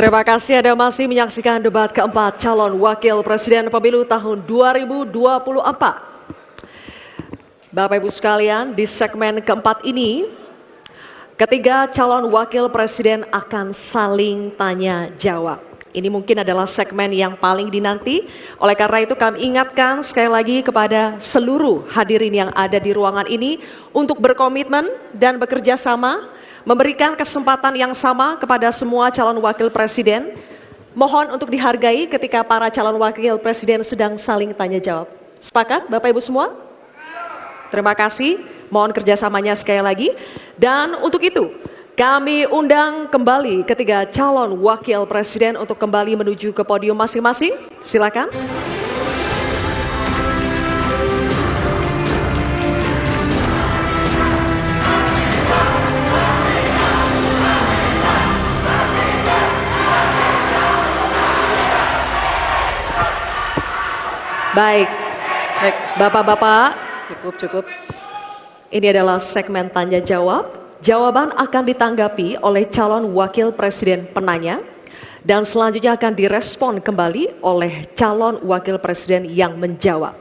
Terima kasih Anda masih menyaksikan debat keempat calon wakil presiden pemilu tahun 2024. Bapak Ibu sekalian, di segmen keempat ini, ketiga calon wakil presiden akan saling tanya jawab. Ini mungkin adalah segmen yang paling dinanti. Oleh karena itu kami ingatkan sekali lagi kepada seluruh hadirin yang ada di ruangan ini untuk berkomitmen dan bekerja sama, memberikan kesempatan yang sama kepada semua calon wakil presiden. Mohon untuk dihargai ketika para calon wakil presiden sedang saling tanya jawab. Sepakat Bapak Ibu semua? Terima kasih, mohon kerjasamanya sekali lagi. Dan untuk itu, kami undang kembali ketiga calon wakil presiden untuk kembali menuju ke podium masing-masing. Silakan. Baik, Bapak-bapak, cukup. Ini adalah segmen tanya jawab. Jawaban akan ditanggapi oleh calon wakil presiden penanya dan selanjutnya akan direspon kembali oleh calon wakil presiden yang menjawab.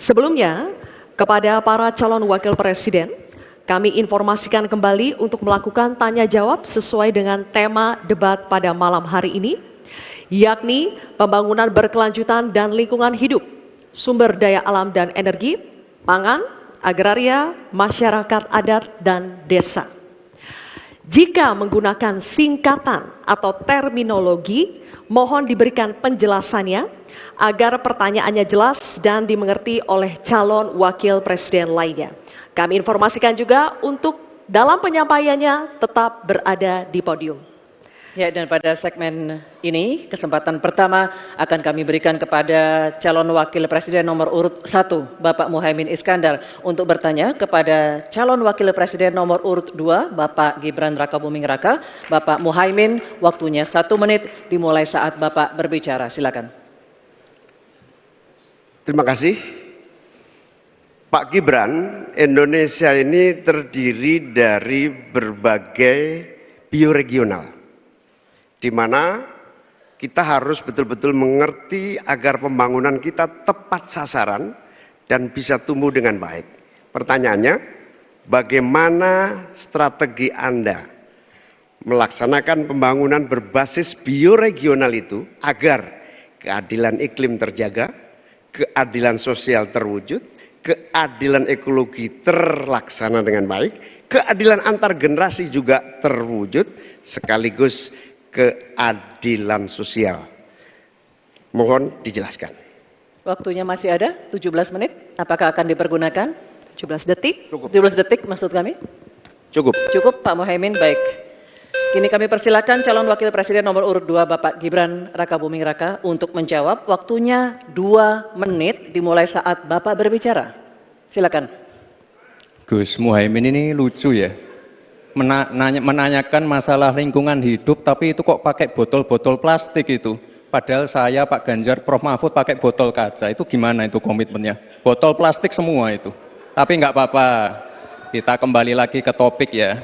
Sebelumnya, kepada para calon wakil presiden, kami informasikan kembali untuk melakukan tanya jawab sesuai dengan tema debat pada malam hari ini, yakni pembangunan berkelanjutan dan lingkungan hidup, sumber daya alam dan energi, pangan, agraria, masyarakat adat, dan desa. Jika menggunakan singkatan atau terminologi, mohon diberikan penjelasannya agar pertanyaannya jelas dan dimengerti oleh calon wakil presiden lainnya. Kami informasikan juga untuk dalam penyampaiannya tetap berada di podium. Ya, dan pada segmen ini, kesempatan pertama akan kami berikan kepada calon wakil presiden nomor urut 1, Bapak Muhaimin Iskandar, untuk bertanya kepada calon wakil presiden nomor urut 2, Bapak Gibran Rakabuming Raka. Bapak Muhaimin, waktunya 1 menit dimulai saat Bapak berbicara. Silakan. Terima kasih. Pak Gibran, Indonesia ini terdiri dari berbagai bioregional, di mana kita harus betul-betul mengerti agar pembangunan kita tepat sasaran dan bisa tumbuh dengan baik. Pertanyaannya, bagaimana strategi Anda melaksanakan pembangunan berbasis bioregional itu agar keadilan iklim terjaga, keadilan sosial terwujud, keadilan ekologi terlaksana dengan baik, keadilan antar generasi juga terwujud, sekaligus keadilan sosial. Mohon dijelaskan. Waktunya masih ada 17 menit. Apakah akan dipergunakan? 17 detik. Cukup. 17 detik maksud kami? Cukup. Cukup Pak Muhaimin, baik. Kini kami persilakan calon wakil presiden nomor urut 2 Bapak Gibran Rakabuming Raka untuk menjawab. Waktunya 2 menit dimulai saat Bapak berbicara. Silakan. Gus Muhaimin ini lucu ya. Menanyakan masalah lingkungan hidup, tapi itu kok pakai botol-botol plastik itu. Padahal saya, Pak Ganjar, Prof Mahfud pakai botol kaca. Itu gimana itu komitmennya? Botol plastik semua itu. Tapi nggak apa-apa. Kita kembali lagi ke topik ya.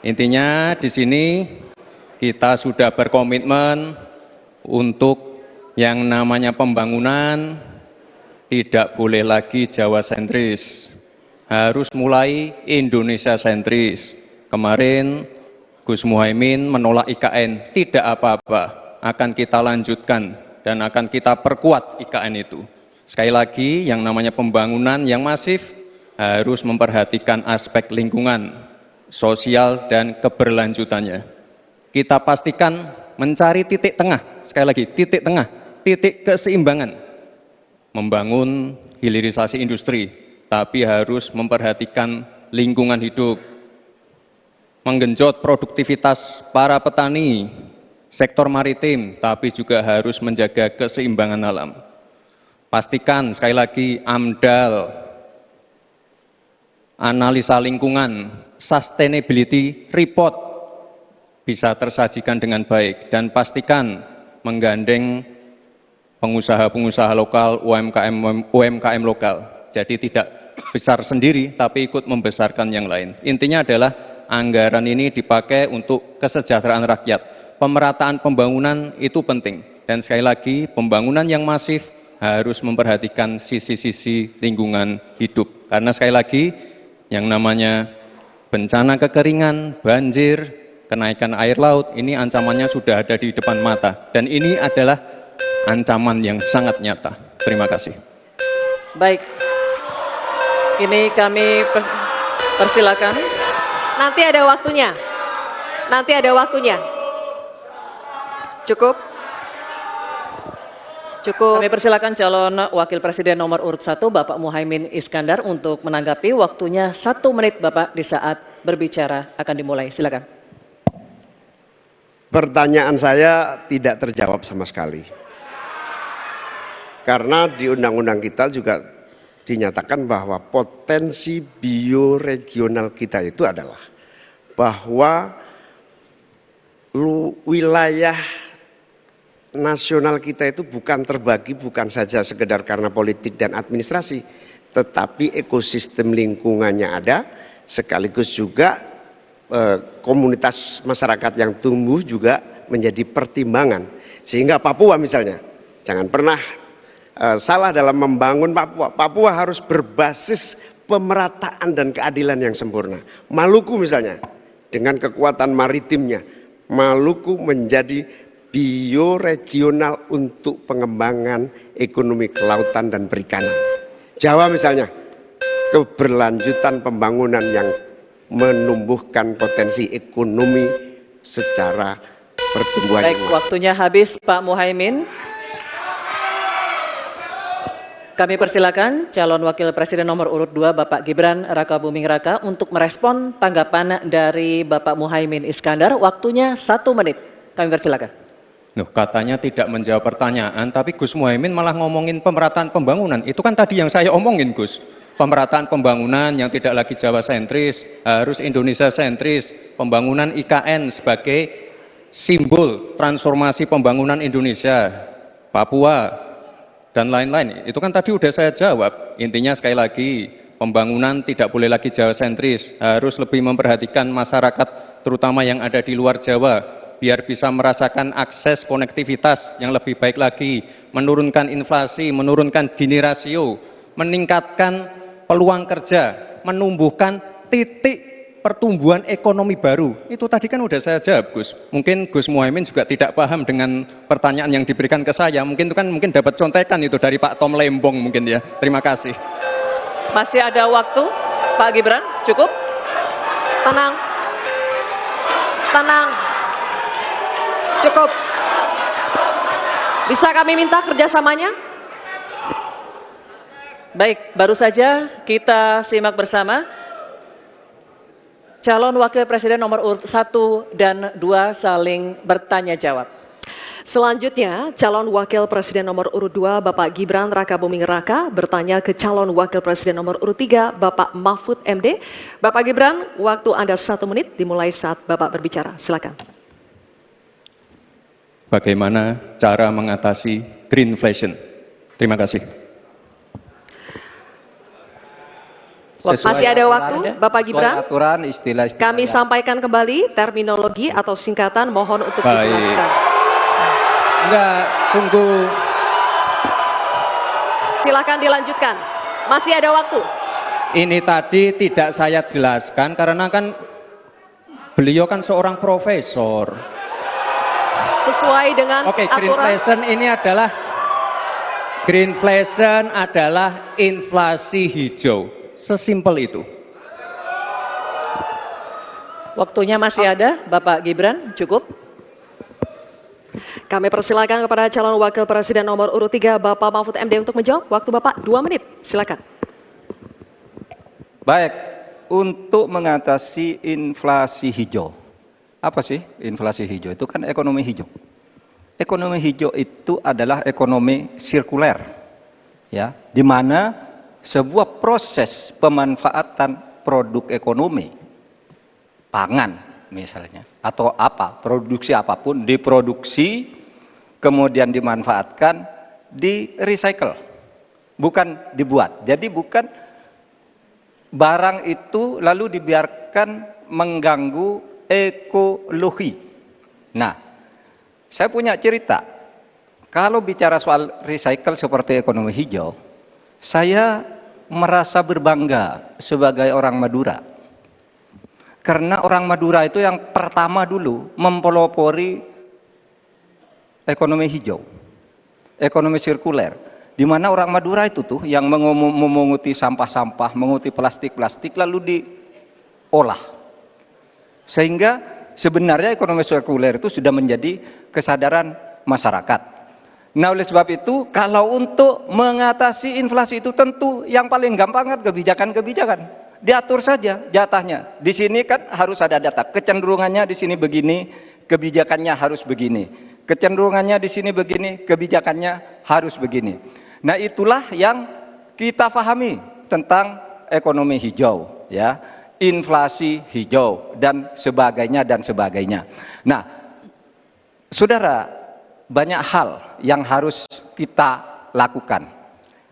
Intinya di sini kita sudah berkomitmen untuk yang namanya pembangunan tidak boleh lagi Jawa sentris. Harus mulai Indonesia sentris. Kemarin Gus Muhaimin menolak IKN, tidak apa-apa, akan kita lanjutkan dan akan kita perkuat IKN itu. Sekali lagi, yang namanya pembangunan yang masif harus memperhatikan aspek lingkungan, sosial, dan keberlanjutannya. Kita pastikan mencari titik tengah, sekali lagi titik tengah, titik keseimbangan. Membangun hilirisasi industri, tapi harus memperhatikan lingkungan hidup. Menggenjot produktivitas para petani, sektor maritim, tapi juga harus menjaga keseimbangan alam. Pastikan sekali lagi AMDAL, analisa lingkungan, sustainability report bisa tersajikan dengan baik dan pastikan menggandeng pengusaha-pengusaha lokal, UMKM lokal. Jadi tidak besar sendiri tapi ikut membesarkan yang lain. Intinya adalah anggaran ini dipakai untuk kesejahteraan rakyat, pemerataan pembangunan itu penting. Dan sekali lagi, pembangunan yang masif harus memperhatikan sisi-sisi lingkungan hidup. Karena sekali lagi, yang namanya bencana kekeringan, banjir, kenaikan air laut, ini ancamannya sudah ada di depan mata. Dan ini adalah ancaman yang sangat nyata. Terima kasih. Baik, ini kami persilakan. Nanti ada waktunya. Nanti ada waktunya. Cukup. Cukup. Kami persilakan calon wakil presiden nomor urut 1 Bapak Muhaimin Iskandar untuk menanggapi. Waktunya 1 menit Bapak di saat berbicara akan dimulai. Silakan. Pertanyaan saya tidak terjawab sama sekali. Karena di undang-undang kita juga dinyatakan bahwa potensi bioregional kita itu adalah bahwa wilayah nasional kita itu bukan terbagi bukan saja sekedar karena politik dan administrasi, tetapi ekosistem lingkungannya ada, sekaligus juga komunitas masyarakat yang tumbuh juga menjadi pertimbangan. Sehingga Papua misalnya, jangan pernah salah dalam membangun Papua. Papua harus berbasis pemerataan dan keadilan yang sempurna. Maluku misalnya, dengan kekuatan maritimnya, Maluku menjadi bioregional untuk pengembangan ekonomi kelautan dan perikanan. Jawa misalnya, keberlanjutan pembangunan yang menumbuhkan potensi ekonomi secara pertumbuhan. Baik, waktunya habis Pak Muhaimin. Kami persilakan calon wakil presiden nomor urut 2 Bapak Gibran Rakabuming Raka untuk merespon tanggapan dari Bapak Muhaimin Iskandar. Waktunya 1 menit. Kami persilakan. Loh, katanya tidak menjawab pertanyaan, tapi Gus Muhaimin malah ngomongin pemerataan pembangunan. Itu kan tadi yang saya omongin, Gus. Pemerataan pembangunan yang tidak lagi Jawa sentris, harus Indonesia sentris. Pembangunan IKN sebagai simbol transformasi pembangunan Indonesia, Papua, dan lain-lain. Itu kan tadi udah saya jawab. Intinya sekali lagi, pembangunan tidak boleh lagi Jawa sentris, harus lebih memperhatikan masyarakat terutama yang ada di luar Jawa, biar bisa merasakan akses konektivitas yang lebih baik lagi, menurunkan inflasi, menurunkan Gini rasio, meningkatkan peluang kerja, menumbuhkan titik pertumbuhan ekonomi baru. Itu tadi kan udah saya jawab, Gus. Mungkin Gus Muhaimin juga tidak paham dengan pertanyaan yang diberikan ke saya. Mungkin itu kan dapat contekan itu dari Pak Tom Lembong mungkin ya. Terima kasih. Masih ada waktu, Pak Gibran, cukup? Tenang. Tenang. Cukup. Bisa kami minta kerjasamanya? Baik, baru saja kita simak bersama calon wakil presiden nomor urut 1 dan 2 saling bertanya jawab. Selanjutnya, calon wakil presiden nomor urut 2 Bapak Gibran Rakabuming Raka bertanya ke calon wakil presiden nomor urut 3 Bapak Mahfud MD. Bapak Gibran, waktu Anda 1 menit dimulai saat Bapak berbicara. Silakan. Bagaimana cara mengatasi greenflation? Terima kasih. Masih ada waktu, Bapak Gibran. Aturan istilah Kami sampaikan kembali terminologi atau singkatan, mohon untuk Baik. dijelaskan. Enggak, tunggu. Silakan dilanjutkan. Masih ada waktu. Ini tadi tidak saya jelaskan karena kan beliau kan seorang profesor. Sesuai dengan Oke, aturan. greenflation adalah inflasi hijau. Sesimpel itu. Waktunya masih ada, Bapak Gibran, cukup? Kami persilakan kepada calon wakil presiden nomor urut 3 Bapak Mahfud MD untuk menjawab. Waktu Bapak 2 menit. Silakan. Baik, untuk mengatasi inflasi hijau. Apa sih inflasi hijau? Itu kan ekonomi hijau. Ekonomi hijau itu adalah ekonomi sirkuler. Ya, di mana sebuah proses pemanfaatan produk ekonomi, pangan misalnya, atau apa, produksi apapun, diproduksi, kemudian dimanfaatkan, di recycle, bukan dibuat. Jadi bukan barang itu lalu dibiarkan mengganggu ekologi. Nah, Saya punya cerita. Kalau bicara soal recycle seperti ekonomi hijau, saya merasa berbangga sebagai orang Madura. Karena orang Madura itu yang pertama dulu mempelopori ekonomi hijau, ekonomi sirkuler. Di mana orang Madura itu tuh yang memunguti sampah-sampah, menguti plastik-plastik lalu diolah. Sehingga sebenarnya ekonomi sirkuler itu sudah menjadi kesadaran masyarakat. Nah, oleh sebab itu kalau untuk mengatasi inflasi itu tentu yang paling gampang kan kebijakan-kebijakan. Diatur saja jatahnya. Di sini kan harus ada data. Kecenderungannya di sini begini, kebijakannya harus begini. Kecenderungannya di sini begini, kebijakannya harus begini. Nah, itulah yang kita pahami tentang ekonomi hijau, ya, inflasi hijau dan sebagainya dan sebagainya. Nah, saudara, banyak hal yang harus kita lakukan.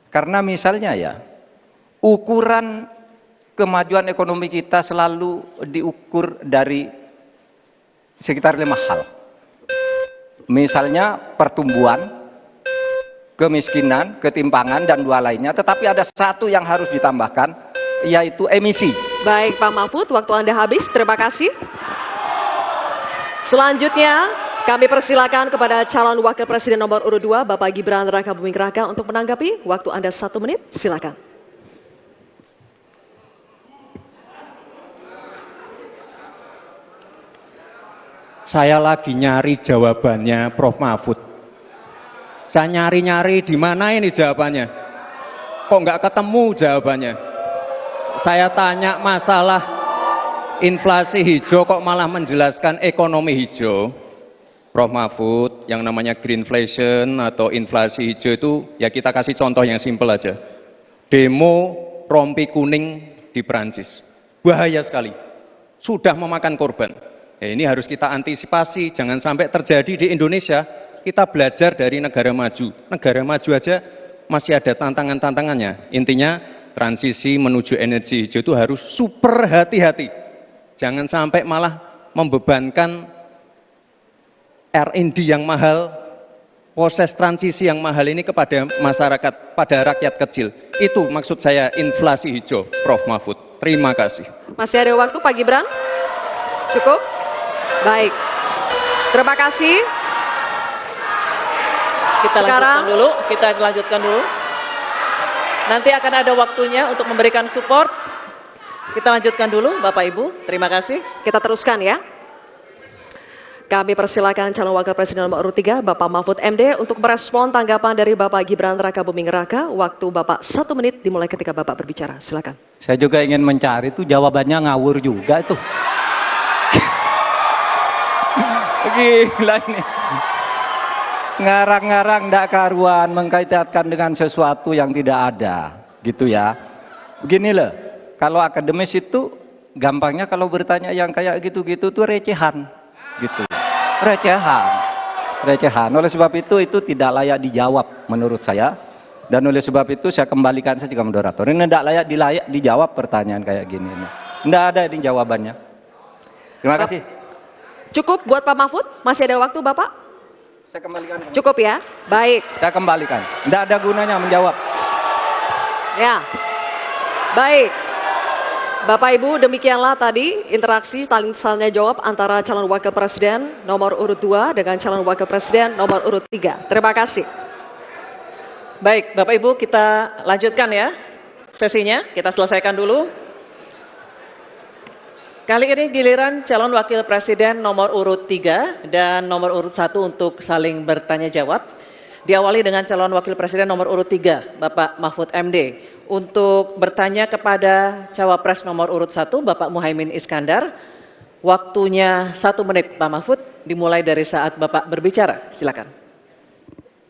Karena misalnya ya, ukuran kemajuan ekonomi kita selalu diukur dari sekitar 5 hal. Misalnya pertumbuhan, kemiskinan, ketimpangan, dan 2 lainnya. Tetapi ada satu yang harus ditambahkan, yaitu emisi. Baik Pak Mahfud, waktu Anda habis. Terima kasih. Selanjutnya, kami persilakan kepada calon wakil presiden nomor urut 2, Bapak Gibran Rakabuming Raka untuk menanggapi. Waktu Anda 1 menit, silakan. Saya lagi nyari jawabannya Prof. Mahfud. Saya nyari-nyari di mana ini jawabannya. Kok nggak ketemu jawabannya? Saya tanya masalah inflasi hijau kok malah menjelaskan ekonomi hijau. Prof. Mahfud, yang namanya greenflation atau inflasi hijau itu ya kita kasih contoh yang simpel aja. Demo rompi kuning di Perancis. Bahaya sekali. Sudah memakan korban. Ya, ini harus kita antisipasi, jangan sampai terjadi di Indonesia. Kita belajar dari negara maju. Negara maju aja masih ada tantangan-tantangannya. Intinya transisi menuju energi hijau itu harus super hati-hati. Jangan sampai malah membebankan R&D yang mahal, proses transisi yang mahal ini kepada masyarakat, pada rakyat kecil. Itu maksud saya inflasi hijau, Prof. Mahfud. Terima kasih. Masih ada waktu Pak Gibran? Cukup? Baik. Terima kasih. Kita lanjutkan dulu. Nanti akan ada waktunya untuk memberikan support. Kita lanjutkan dulu, Bapak Ibu. Terima kasih. Kita teruskan ya. Kami persilakan calon wakil presiden nomor urut 3, Bapak Mahfud MD untuk merespon tanggapan dari Bapak Gibran Rakabuming Raka. Waktu Bapak 1 menit dimulai ketika Bapak berbicara. Silakan. Saya juga ingin mencari itu jawabannya ngawur juga itu. Gila ini. Ngarang-ngarang ndak karuan, mengkaitkan dengan sesuatu yang tidak ada, gitu ya. Begini loh, kalau akademis itu gampangnya kalau bertanya yang kayak gitu-gitu tuh recehan, gitu. Recehan. Oleh sebab itu tidak layak dijawab menurut saya. Dan oleh sebab itu saya kembalikan saja ke moderator. Ini tidak layak dijawab pertanyaan kayak gini. Tidak ada ini jawabannya. Terima kasih. Cukup buat Pak Mahfud? Masih ada waktu Bapak? Saya kembalikan. Cukup ya? Baik. Saya kembalikan. Tidak ada gunanya menjawab. Ya. Baik. Bapak Ibu, demikianlah tadi interaksi tanya jawab antara calon wakil presiden nomor urut 2 dengan calon wakil presiden nomor urut 3. Terima kasih. Baik, Bapak Ibu, kita lanjutkan ya sesinya. Kita selesaikan dulu. Kali ini giliran calon wakil presiden nomor urut 3 dan nomor urut 1 untuk saling bertanya jawab. Diawali dengan calon wakil presiden nomor urut 3, Bapak Mahfud MD. Untuk bertanya kepada cawapres nomor urut 1, Bapak Muhaimin Iskandar. Waktunya 1 menit, Pak Mahfud, dimulai dari saat Bapak berbicara. Silakan.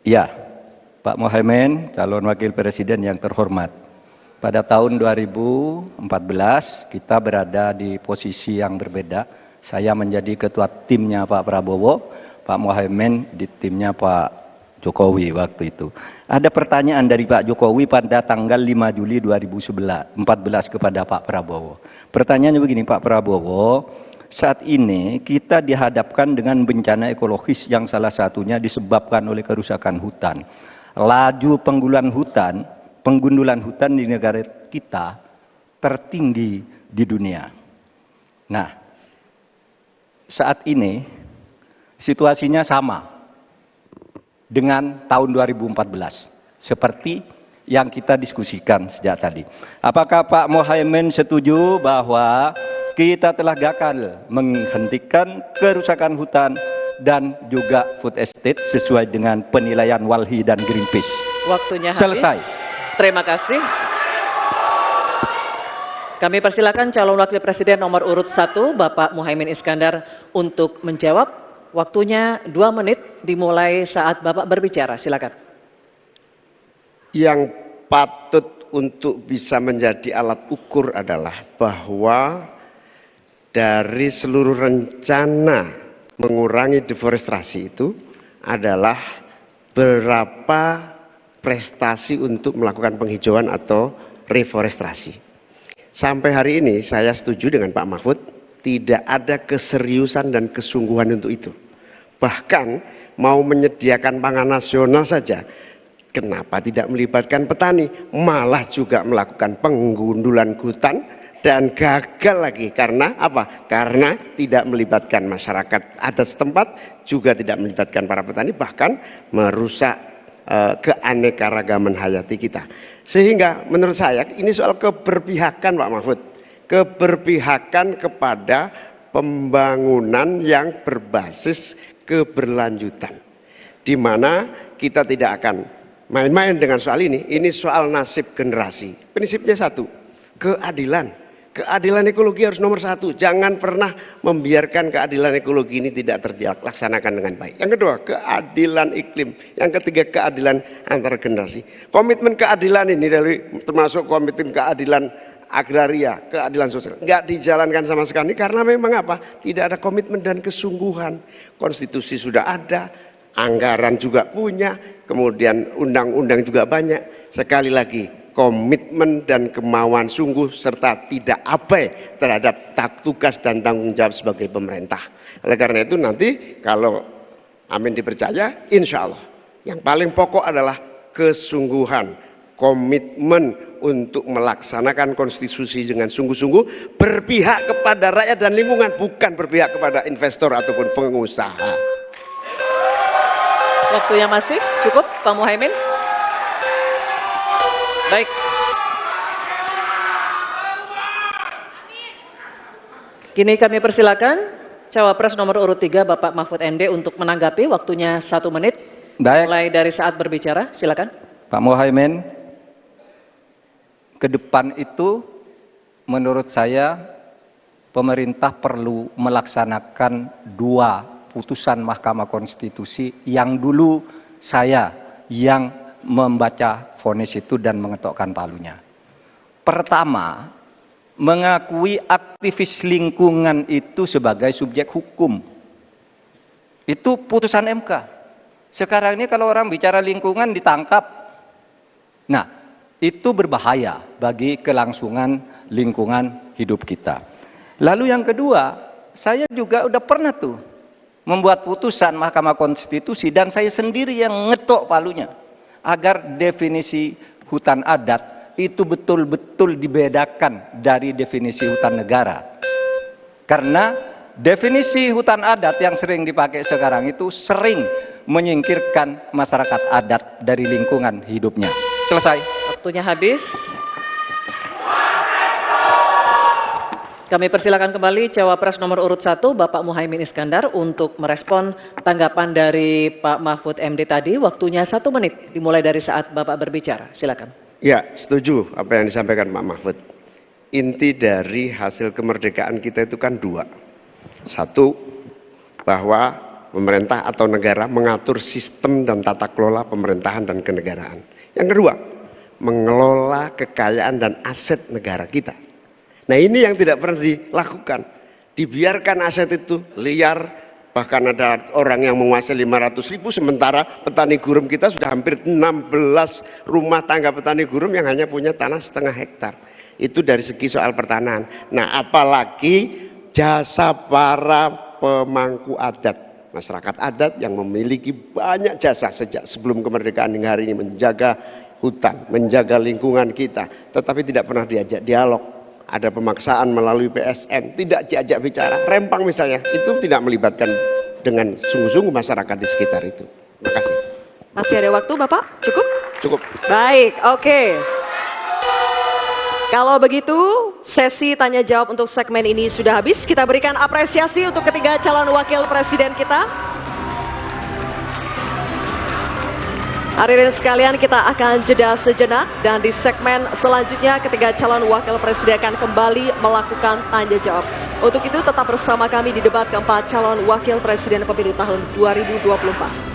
Ya, Pak Muhaimin, calon wakil presiden yang terhormat. Pada tahun 2014 kita berada di posisi yang berbeda. Saya menjadi ketua timnya Pak Prabowo, Pak Muhaimin di timnya Pak Jokowi waktu itu. Ada pertanyaan dari Pak Jokowi pada tanggal 5 Juli 2014 kepada Pak Prabowo. Pertanyaannya begini, Pak Prabowo, saat ini kita dihadapkan dengan bencana ekologis yang salah satunya disebabkan oleh kerusakan hutan. Laju penggundulan hutan di negara kita tertinggi di dunia. Nah, saat ini situasinya sama dengan tahun 2014 seperti yang kita diskusikan sejak tadi. Apakah Pak Muhaimin setuju bahwa kita telah gagal menghentikan kerusakan hutan dan juga food estate sesuai dengan penilaian Walhi dan Greenpeace? Waktunya habis. Selesai. Terima kasih. Kami persilakan calon wakil presiden nomor urut 1, Bapak Muhaimin Iskandar, untuk menjawab. Waktunya 2 menit dimulai saat Bapak berbicara. Silakan. Yang patut untuk bisa menjadi alat ukur adalah bahwa dari seluruh rencana mengurangi deforestasi itu adalah berapa prestasi untuk melakukan penghijauan atau reforestasi. Sampai hari ini saya setuju dengan Pak Mahfud, tidak ada keseriusan dan kesungguhan untuk itu. Bahkan mau menyediakan pangan nasional saja, kenapa tidak melibatkan petani? Malah juga melakukan penggundulan hutan dan gagal lagi. Karena apa? Karena tidak melibatkan masyarakat adat setempat, juga tidak melibatkan para petani, bahkan merusak keanekaragaman hayati kita. Sehingga menurut saya ini soal keberpihakan Pak Mahfud. Keberpihakan kepada pembangunan yang berbasis keberlanjutan. Di mana kita tidak akan main-main dengan soal ini soal nasib generasi. Prinsipnya satu, keadilan. Keadilan ekologi harus nomor 1. Jangan pernah membiarkan keadilan ekologi ini tidak terlaksanakan dengan baik. Yang kedua, keadilan iklim. Yang ketiga, keadilan antar generasi. Komitmen keadilan ini termasuk komitmen keadilan agraria, keadilan sosial, nggak dijalankan sama sekali karena memang apa? Tidak ada komitmen dan kesungguhan. Konstitusi sudah ada, anggaran juga punya, kemudian undang-undang juga banyak. Sekali lagi, komitmen dan kemauan sungguh serta tidak abai terhadap tugas dan tanggung jawab sebagai pemerintah. Oleh karena itu nanti kalau amin dipercaya, insya Allah yang paling pokok adalah kesungguhan, komitmen untuk melaksanakan konstitusi dengan sungguh-sungguh, berpihak kepada rakyat dan lingkungan, bukan berpihak kepada investor ataupun pengusaha. Waktunya masih cukup, Pak Muhaimin. Baik. Kini kami persilakan Cawapres nomor urut 3 Bapak Mahfud MD untuk menanggapi. Waktunya 1 menit. Baik. Mulai dari saat berbicara, silakan. Pak Muhaimin, ke depan itu menurut saya pemerintah perlu melaksanakan 2 putusan Mahkamah Konstitusi yang dulu saya yang membaca vonis itu dan mengetokkan palunya. Pertama, mengakui aktivis lingkungan itu sebagai subjek hukum. Itu putusan MK. Sekarang ini kalau orang bicara lingkungan ditangkap. Nah, itu berbahaya bagi kelangsungan lingkungan hidup kita. Lalu yang kedua, saya juga udah pernah tuh membuat putusan Mahkamah Konstitusi dan saya sendiri yang ngetok palunya agar definisi hutan adat itu betul-betul dibedakan dari definisi hutan negara. Karena definisi hutan adat yang sering dipakai sekarang itu sering menyingkirkan masyarakat adat dari lingkungan hidupnya. Selesai. Waktunya habis. Kami persilakan kembali Cawapres nomor urut 1 Bapak Muhaimin Iskandar untuk merespon tanggapan dari Pak Mahfud MD tadi. Waktunya 1 menit dimulai dari saat Bapak berbicara. Silakan. Ya, setuju apa yang disampaikan Pak Mahfud. Inti dari hasil kemerdekaan kita itu kan 2. 1, bahwa pemerintah atau negara mengatur sistem dan tata kelola pemerintahan dan kenegaraan. Yang kedua, mengelola kekayaan dan aset negara kita. Nah ini yang tidak pernah dilakukan. Dibiarkan aset itu liar, bahkan ada orang yang menguasai 500.000, sementara petani gurem kita sudah hampir 16 rumah tangga petani gurem yang hanya punya tanah 0,5 hektar. Itu dari segi soal pertanahan. Nah apalagi jasa para pemangku adat, masyarakat adat yang memiliki banyak jasa sejak sebelum kemerdekaan hingga hari ini, menjaga hutan, menjaga lingkungan kita, tetapi tidak pernah diajak dialog. Ada pemaksaan melalui PSN, tidak diajak bicara. Rempang misalnya, itu tidak melibatkan dengan sungguh-sungguh masyarakat di sekitar itu. Terima kasih. Masih ada waktu Bapak? Cukup? Cukup. Baik, oke. Kalau begitu, sesi tanya jawab untuk segmen ini sudah habis. Kita berikan apresiasi untuk ketiga calon wakil presiden kita. Hadirin sekalian, kita akan jeda sejenak dan di segmen selanjutnya ketiga calon wakil presiden akan kembali melakukan tanya jawab. Untuk itu tetap bersama kami di debat keempat calon wakil presiden pemilu tahun 2024.